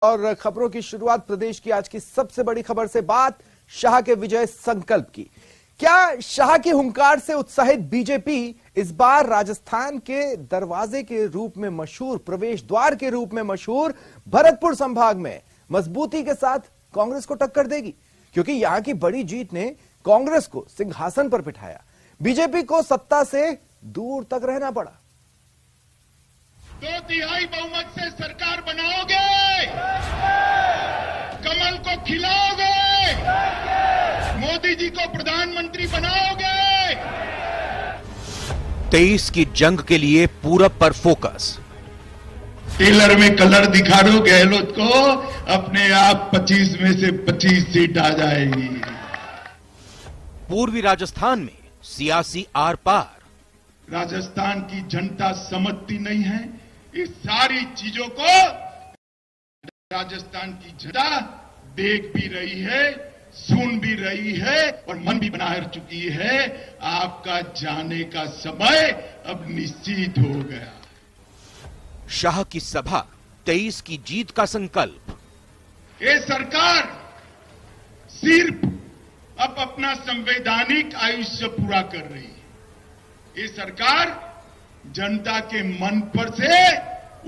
और खबरों की शुरुआत प्रदेश की आज की सबसे बड़ी खबर से बात शाह के विजय संकल्प की। क्या शाह की हुंकार से उत्साहित बीजेपी इस बार राजस्थान के दरवाजे के रूप में मशहूर, प्रवेश द्वार के रूप में मशहूर भरतपुर संभाग में मजबूती के साथ कांग्रेस को टक्कर देगी? क्योंकि यहां की बड़ी जीत ने कांग्रेस को सिंहासन पर बिठाया, बीजेपी को सत्ता से दूर तक रहना पड़ा। 2/3 बहुमत से सरकार बनाओगे, कमल को खिलाओगे, मोदी जी को प्रधानमंत्री बनाओगे। 23 की जंग के लिए पूरब पर फोकस। टेलर में कलर दिखा दो गहलोत को, अपने आप 25 में से 25 सीट आ जाएगी। पूर्वी राजस्थान में सियासी आर पार। राजस्थान की जनता समझती नहीं है इस सारी चीजों को। राजस्थान की जनता देख भी रही है, सुन भी रही है और मन भी बना चुकी है। आपका जाने का समय अब निश्चित हो गया। शाह की सभा, 23 की जीत का संकल्प। ये सरकार सिर्फ अब अपना संवैधानिक आयुष्य पूरा कर रही है। ये सरकार जनता के मन पर से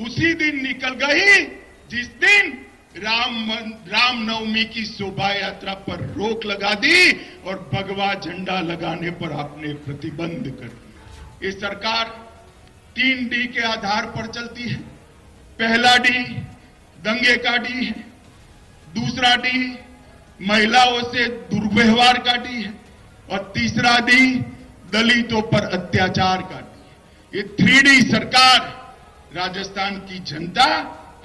उसी दिन निकल गई जिस दिन रामनवमी की शोभा यात्रा पर रोक लगा दी और भगवा झंडा लगाने पर आपने प्रतिबंध कर दिया। ये सरकार 3 डी के आधार पर चलती है। पहला डी दंगे का डी है, दूसरा डी महिलाओं से दुर्व्यवहार का डी है और तीसरा डी दलितों पर अत्याचार का डी। ये 3D सरकार राजस्थान की जनता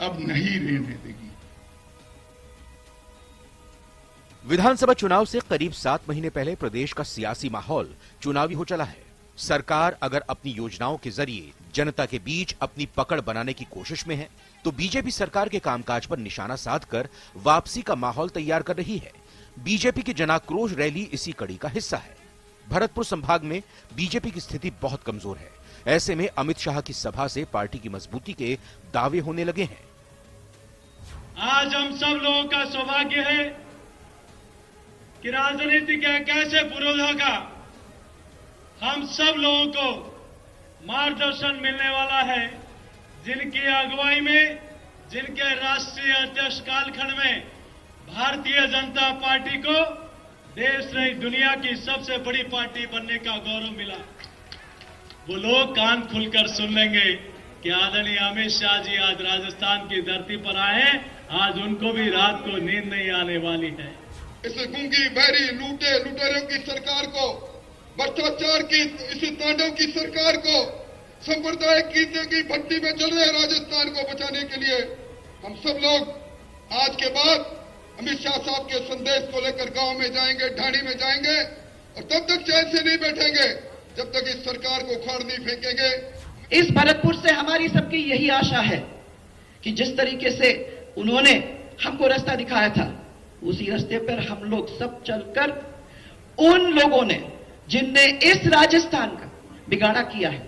अब नहीं रहने देगी। विधानसभा चुनाव से करीब 7 महीने पहले प्रदेश का सियासी माहौल चुनावी हो चला है। सरकार अगर अपनी योजनाओं के जरिए जनता के बीच अपनी पकड़ बनाने की कोशिश में है, तो बीजेपी सरकार के कामकाज पर निशाना साधकर वापसी का माहौल तैयार कर रही है। बीजेपी की जनाक्रोश रैली इसी कड़ी का हिस्सा है। भरतपुर संभाग में बीजेपी की स्थिति बहुत कमजोर है। ऐसे में अमित शाह की सभा से पार्टी की मजबूती के दावे होने लगे हैं। आज हम सब लोगों का सौभाग्य है कि राजनीति के एक ऐसे पुरोधा का हम सब लोगों को मार्गदर्शन मिलने वाला है, जिनकी अगुवाई में, जिनके राष्ट्रीय अध्यक्ष कालखंड में भारतीय जनता पार्टी को देश नहीं दुनिया की सबसे बड़ी पार्टी बनने का गौरव मिला। वो लोग कान खुलकर सुन लेंगे कि आदरणीय अमित शाह जी आज राजस्थान की धरती पर आए। आज उनको भी रात को नींद नहीं आने वाली है। इस गूंगी बहरी लुटेरों की सरकार को, भ्रष्टाचार की इस तांडव की सरकार को, सांप्रदायिक कीर्ति की भट्टी में चल रहे राजस्थान को बचाने के लिए हम सब लोग आज के बाद अमित शाह साहब के संदेश को लेकर गांव में जाएंगे, ढाणी में जाएंगे और तब तक चैन से नहीं बैठेंगे जब तक इस सरकार को उखाड़ नहीं फेंकेंगे। इस भरतपुर से हमारी सबकी यही आशा है कि जिस तरीके से उन्होंने हमको रास्ता दिखाया था, उसी रास्ते पर हम लोग सब चलकर उन लोगों ने जिनने इस राजस्थान का बिगाड़ा किया है,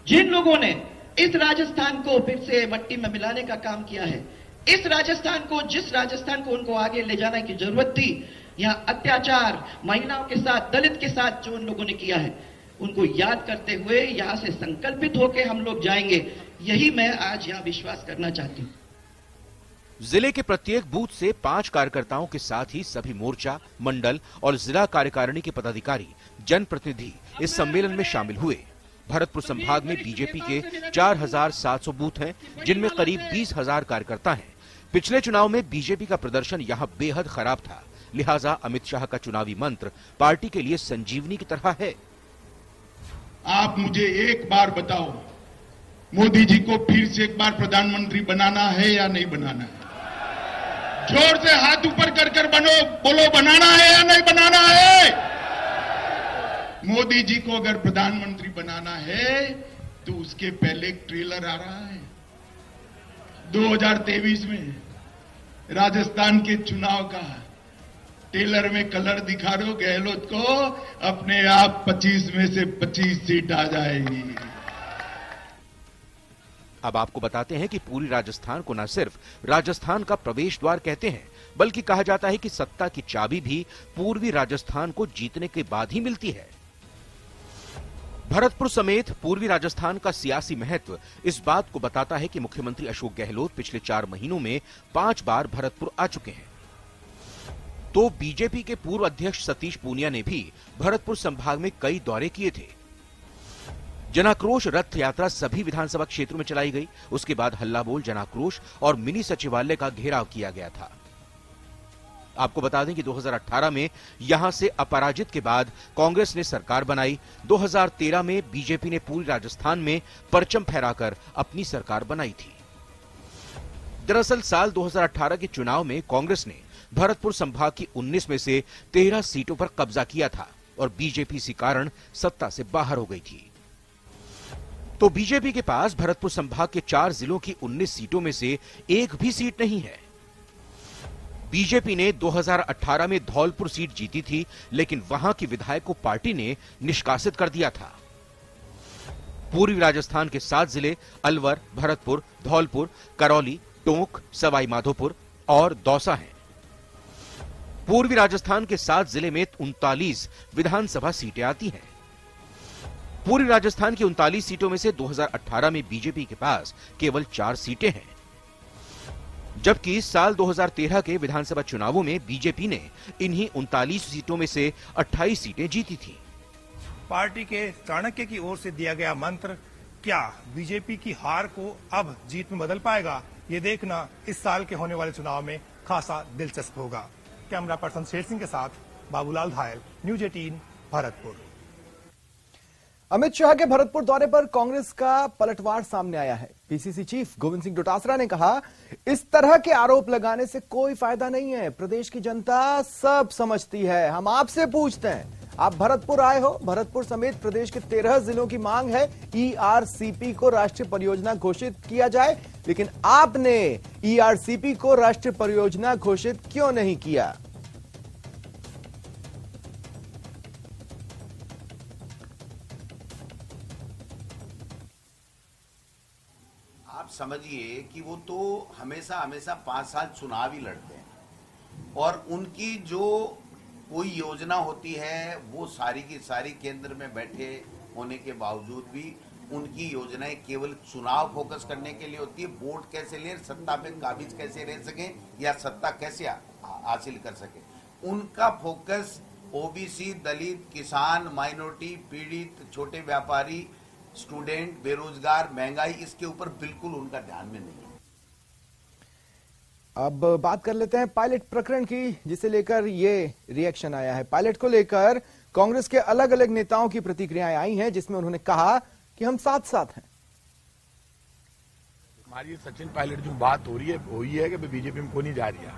जिन लोगों ने इस राजस्थान को फिर से मट्टी में मिलाने का काम किया है, इस राजस्थान को, जिस राजस्थान को उनको आगे ले जाने की जरूरत थी, यहां अत्याचार महिलाओं के साथ, दलित के साथ जो उन लोगों ने किया है, उनको याद करते हुए यहां से संकल्पित होकर हम लोग जाएंगे। यही मैं आज यहां विश्वास करना चाहती हूं। जिले के प्रत्येक बूथ से 5 कार्यकर्ताओं के साथ ही सभी मोर्चा, मंडल और जिला कार्यकारिणी के पदाधिकारी, जनप्रतिनिधि इस सम्मेलन में शामिल हुए। भरतपुर संभाग में बीजेपी के 4700 बूथ हैं, जिनमें करीब 20,000 कार्यकर्ता हैं। पिछले चुनाव में बीजेपी का प्रदर्शन यहां बेहद खराब था, लिहाजा अमित शाह का चुनावी मंत्र पार्टी के लिए संजीवनी की तरह है। आप मुझे एक बार बताओ, मोदी जी को फिर से एक बार प्रधानमंत्री बनाना है या नहीं बनाना है? जोर से हाथ ऊपर कर बोलो, बनाना है या नहीं बनाना है? मोदी जी को अगर प्रधानमंत्री बनाना है तो उसके पहले एक ट्रेलर आ रहा है। 2023 में राजस्थान के चुनाव का टेलर में कलर दिखा दो गहलोत को, अपने आप 25 में से 25 सीट आ जाएगी। अब आपको बताते हैं कि पूरी राजस्थान को न सिर्फ राजस्थान का प्रवेश द्वार कहते हैं, बल्कि कहा जाता है कि सत्ता की चाबी भी पूर्वी राजस्थान को जीतने के बाद ही मिलती है। भरतपुर समेत पूर्वी राजस्थान का सियासी महत्व इस बात को बताता है कि मुख्यमंत्री अशोक गहलोत पिछले 4 महीनों में 5 बार भरतपुर आ चुके हैं। तो बीजेपी के पूर्व अध्यक्ष सतीश पूनिया ने भी भरतपुर संभाग में कई दौरे किए थे। जनाक्रोश रथ यात्रा सभी विधानसभा क्षेत्रों में चलाई गई। उसके बाद हल्ला बोल जनाक्रोश और मिनी सचिवालय का घेराव किया गया था। आपको बता दें कि 2018 में यहां से अपराजित के बाद कांग्रेस ने सरकार बनाई। 2013 में बीजेपी ने पूरी राजस्थान में परचम फहराकर अपनी सरकार बनाई थी। दरअसल साल 2018 के चुनाव में कांग्रेस ने भरतपुर संभाग की 19 में से 13 सीटों पर कब्जा किया था और बीजेपी इसी कारण सत्ता से बाहर हो गई थी। तो बीजेपी के पास भरतपुर संभाग के 4 जिलों की 19 सीटों में से एक भी सीट नहीं है। बीजेपी ने 2018 में धौलपुर सीट जीती थी, लेकिन वहां की विधायक को पार्टी ने निष्कासित कर दिया था। पूर्वी राजस्थान के 7 जिले अलवर, भरतपुर, धौलपुर, करौली, टोंक, सवाई माधोपुर और दौसा हैं। पूर्वी राजस्थान के 7 जिले में 39 विधानसभा सीटें आती हैं। पूर्वी राजस्थान की 39 सीटों में से 2018 में बीजेपी के पास केवल 4 सीटें हैं, जबकि साल 2013 के विधानसभा चुनावों में बीजेपी ने इन्हीं 39 सीटों में से 28 सीटें जीती थी। पार्टी के चाणक्य की ओर से दिया गया मंत्र क्या बीजेपी की हार को अब जीत में बदल पाएगा, ये देखना इस साल के होने वाले चुनाव में खासा दिलचस्प होगा। कैमरा पर्सन शेर सिंह के साथ बाबूलाल धायल, न्यूज 18 भरतपुर। अमित शाह के भरतपुर दौरे पर कांग्रेस का पलटवार सामने आया है। पीसीसी चीफ गोविंद सिंह डोटासरा ने कहा, इस तरह के आरोप लगाने से कोई फायदा नहीं है। प्रदेश की जनता सब समझती है। हम आपसे पूछते हैं, आप भरतपुर आए हो। भरतपुर समेत प्रदेश के 13 जिलों की मांग है ईआरसीपी को राष्ट्रीय परियोजना घोषित किया जाए, लेकिन आपने ईआरसीपी को राष्ट्रीय परियोजना घोषित क्यों नहीं किया? आप समझिए कि वो तो हमेशा 5 साल चुनाव ही लड़ते हैं और उनकी जो कोई योजना होती है वो सारी की सारी केंद्र में बैठे होने के बावजूद भी उनकी योजनाएं केवल चुनाव फोकस करने के लिए होती है। वोट कैसे ले, सत्ता पे काबिज कैसे रह सके या सत्ता कैसे हासिल कर सके, उनका फोकस ओबीसी, दलित, किसान, माइनॉरिटी, पीड़ित, छोटे व्यापारी, स्टूडेंट, बेरोजगार, महंगाई, इसके ऊपर बिल्कुल उनका ध्यान में नहीं है। अब बात कर लेते हैं पायलट प्रकरण की, जिसे लेकर ये रिएक्शन आया है। पायलट को लेकर कांग्रेस के अलग अलग नेताओं की प्रतिक्रियाएं आई हैं, जिसमें उन्होंने कहा कि हम साथ साथ हैं। हमारी सचिन पायलट जो बात हो रही है वही है कि बीजेपी में कोई नहीं जा रही है।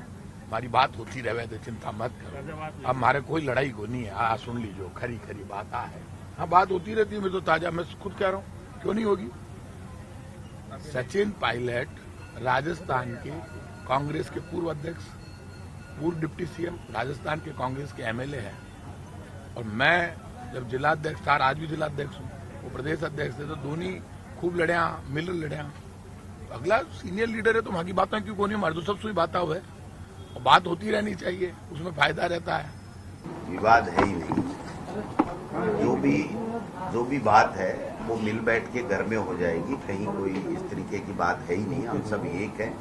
हमारी बात होती रहे तो चिंता मत करो। अब हमारे कोई लड़ाई को नहीं है। सुन लीजिए, खरी खरी बात है। हाँ, बात होती रहती है। मैं तो ताजा मैं खुद कह रहा हूँ, क्यों नहीं होगी। सचिन पायलट राजस्थान के कांग्रेस के पूर्व अध्यक्ष, पूर्व डिप्टी सीएम, राजस्थान के कांग्रेस के एमएलए हैं। और मैं जब जिलाध्यक्ष था, आज भी जिलाध्यक्ष हूँ, वो प्रदेश अध्यक्ष थे, तो दोनों खूब लड़िया, मिल लड़िया। अगला सीनियर लीडर है तो वहां की बातें क्यों को नहीं, हमारे तो सब सुई बात हुआ है और बात होती रहनी चाहिए, उसमें फायदा रहता है। विवाद है ही नहीं। जो भी बात है वो मिल बैठ के घर में हो जाएगी। कहीं कोई इस तरीके की बात है ही नहीं। हम सब एक हैं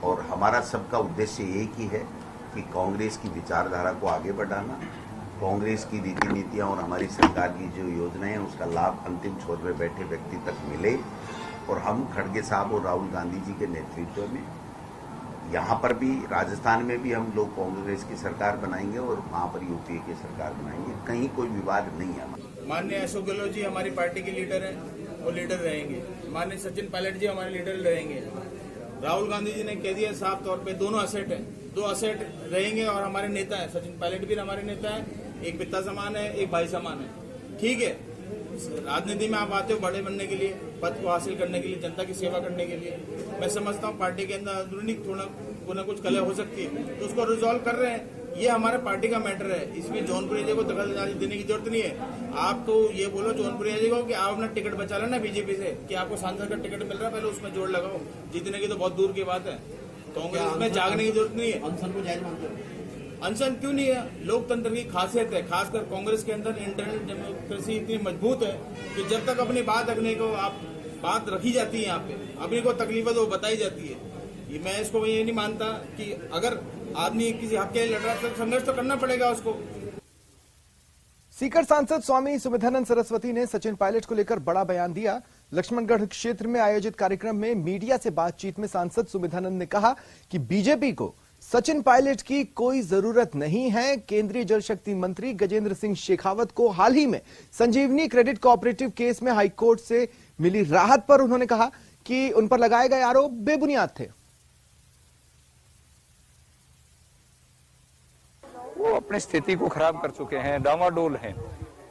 और हमारा सबका उद्देश्य एक ही है कि कांग्रेस की विचारधारा को आगे बढ़ाना, कांग्रेस की रीति नीतियां और हमारी सरकार की जो योजनाएं हैं उसका लाभ अंतिम छोर में बैठे व्यक्ति तक मिले। और हम खड़गे साहब और राहुल गांधी जी के नेतृत्व में यहाँ पर भी, राजस्थान में भी हम लोग कांग्रेस की सरकार बनाएंगे और वहाँ पर यूपीए की सरकार बनाएंगे। कहीं कोई विवाद नहीं है। माननीय अशोक गहलोत जी हमारी पार्टी के लीडर हैं, वो लीडर रहेंगे। माननीय सचिन पायलट जी हमारे लीडर रहेंगे। राहुल गांधी जी ने कह दिया साफ तौर पे, दोनों असेट हैं, 2 असेट रहेंगे और हमारे नेता हैं। सचिन पायलट भी हमारे नेता हैं, एक पिता समान है, एक भाई समान है। ठीक है, राजनीति में आप आते हो बड़े बनने के लिए, पद को हासिल करने के लिए, जनता की सेवा करने के लिए। मैं समझता हूँ पार्टी के अंदर अंदरूनी थोड़ा कुछ ना कुछ कलह हो सकती है, तो उसको रिजॉल्व कर रहे हैं। ये हमारे पार्टी का मैटर है, इसमें जौनपुरी जी को दखल देने की जरूरत नहीं है। आप तो ये बोलो जौनपुरी जी को कि आप अपना टिकट बचा लेना बीजेपी से, कि आपको सांसद का टिकट मिल रहा है, पहले उसमें जोड़ लगाओ। जीतने की तो बहुत दूर की बात है, कांग्रेस में जागने की जरूरत नहीं है। अनशन को जायज मानते हो? अनशन क्यों नहीं है? लोकतंत्र की खासियत है, खासकर कांग्रेस के अंदर इंटरनल डेमोक्रेसी इतनी मजबूत है कि जब तक अपनी बात रखने को आप बात रखी जाती है, यहाँ पे अपनी को तकलीफ है तो बताई जाती है। ये मैं इसको ये नहीं मानता कि अगर आदमी किसी हक के लिए लड़ रहा है तो संघर्ष तो करना पड़ेगा उसको। सीकर सांसद स्वामी सुमिधानंद सरस्वती ने सचिन पायलट को लेकर बड़ा बयान दिया। लक्ष्मणगढ़ क्षेत्र में आयोजित कार्यक्रम में मीडिया से बातचीत में सांसद सुमिधानंद ने कहा कि बीजेपी को सचिन पायलट की कोई जरूरत नहीं है। केंद्रीय जल शक्ति मंत्री गजेंद्र सिंह शेखावत को हाल ही में संजीवनी क्रेडिट कोऑपरेटिव केस में हाईकोर्ट से मिली राहत पर उन्होंने कहा कि उन पर लगाए गए आरोप बेबुनियाद थे। वो अपनी स्थिति को खराब कर चुके हैं, डामाडोल हैं।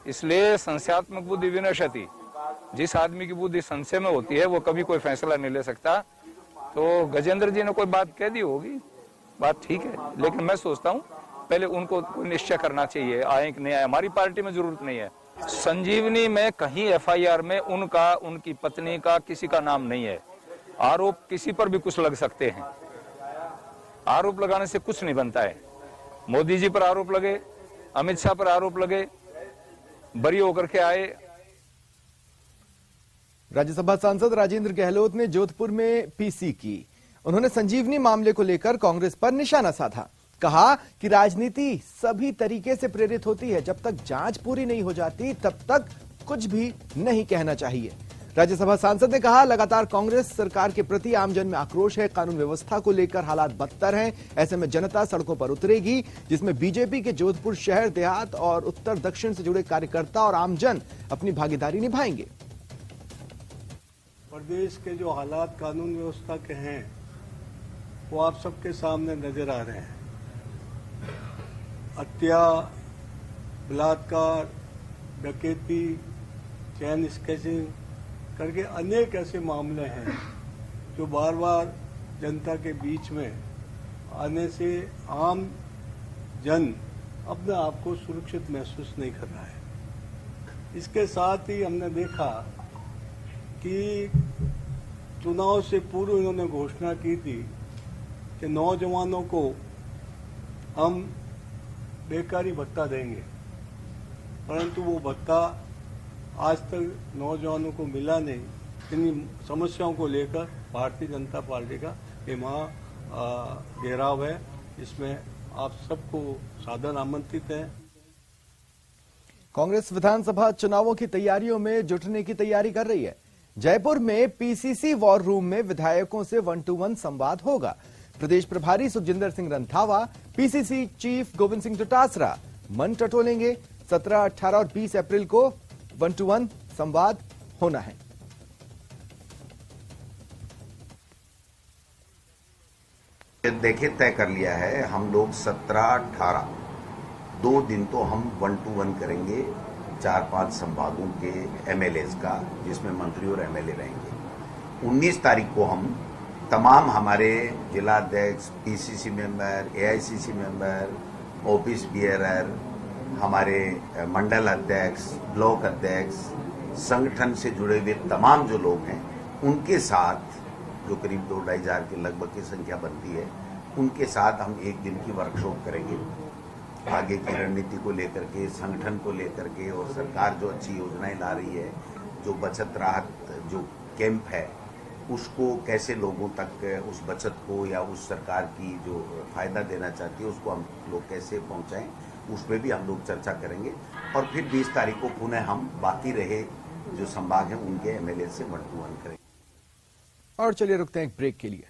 इसलिए संशयात्मक बुद्धि विनश्यति, जिस आदमी की बुद्धि संशय में होती है वो कभी कोई फैसला नहीं ले सकता। तो गजेंद्र जी ने कोई बात कह दी होगी, बात ठीक है, लेकिन मैं सोचता हूँ पहले उनको कोई निश्चय करना चाहिए, आए कि नहीं आए। हमारी पार्टी में जरूरत नहीं है। संजीवनी में कहीं एफआईआर में उनका, उनकी पत्नी का, किसी का नाम नहीं है। आरोप किसी पर भी कुछ लग सकते हैं, आरोप लगाने से कुछ नहीं बनता है। मोदी जी पर आरोप लगे, अमित शाह पर आरोप लगे, बरी होकर के आए। राज्यसभा सांसद राजेंद्र गहलोत ने जोधपुर में पीसी की। उन्होंने संजीवनी मामले को लेकर कांग्रेस पर निशाना साधा। कहा कि राजनीति सभी तरीके से प्रेरित होती है, जब तक जांच पूरी नहीं हो जाती तब तक कुछ भी नहीं कहना चाहिए। राज्यसभा सांसद ने कहा लगातार कांग्रेस सरकार के प्रति आमजन में आक्रोश है, कानून व्यवस्था को लेकर हालात बदतर हैं। ऐसे में जनता सड़कों पर उतरेगी, जिसमें बीजेपी के जोधपुर शहर, देहात और उत्तर दक्षिण से जुड़े कार्यकर्ता और आमजन अपनी भागीदारी निभाएंगे। प्रदेश के जो हालात कानून व्यवस्था के हैं वो आप सबके सामने नजर आ रहे हैं। हत्या, बलात्कार, डकैती, चैन स्केचिंग करके अनेक ऐसे मामले हैं जो बार बार जनता के बीच में आने से आम जन अपने आप को सुरक्षित महसूस नहीं कर रहा है। इसके साथ ही हमने देखा कि चुनाव से पूर्व इन्होंने घोषणा की थी कि नौजवानों को हम बेकारी भत्ता देंगे, परंतु वो भत्ता आज तक नौजवानों को मिला नहीं। इन समस्याओं को लेकर भारतीय जनता पार्टी का ये महा घेराव है, इसमें आप सबको सादर आमंत्रित हैं। कांग्रेस विधानसभा चुनावों की तैयारियों में जुटने की तैयारी कर रही है। जयपुर में पीसीसी वॉर रूम में विधायकों से 1-to-1 संवाद होगा। प्रदेश प्रभारी सुखजिंदर सिंह रंधावा, पीसीसी चीफ गोविंद सिंह डोटासरा मन टटोलेंगे। 17, 18 और 20 अप्रैल को 1-to-1 संवाद होना है। देखिए, तय कर लिया है हम लोग 17, 18 2 दिन तो हम 1-to-1 करेंगे 4-5 संभागों के एमएलएज का, जिसमें मंत्री और एमएलए रहेंगे। 19 तारीख को हम तमाम हमारे जिलाध्यक्ष, PCC member, AICC member, office bearer, हमारे मंडल अध्यक्ष, ब्लॉक अध्यक्ष, संगठन से जुड़े हुए तमाम जो लोग हैं उनके साथ, जो करीब 2-2.5 हजार के लगभग की संख्या बनती है, उनके साथ हम एक दिन की वर्कशॉप करेंगे। आगे की रणनीति को लेकर के, संगठन को लेकर के, और सरकार जो अच्छी योजनाएं ला रही है, जो बचत राहत जो कैंप है, उसको कैसे लोगों तक उस बचत को या उस सरकार की जो फायदा देना चाहती है उसको हम लोग कैसे पहुंचाएं, उसमें भी हम लोग चर्चा करेंगे। और फिर 20 तारीख को पुनः हम बाकी रहे जो संभाग हैं उनके एमएलए से 1-to-1 करेंगे। और चलिए रुकते हैं एक ब्रेक के लिए।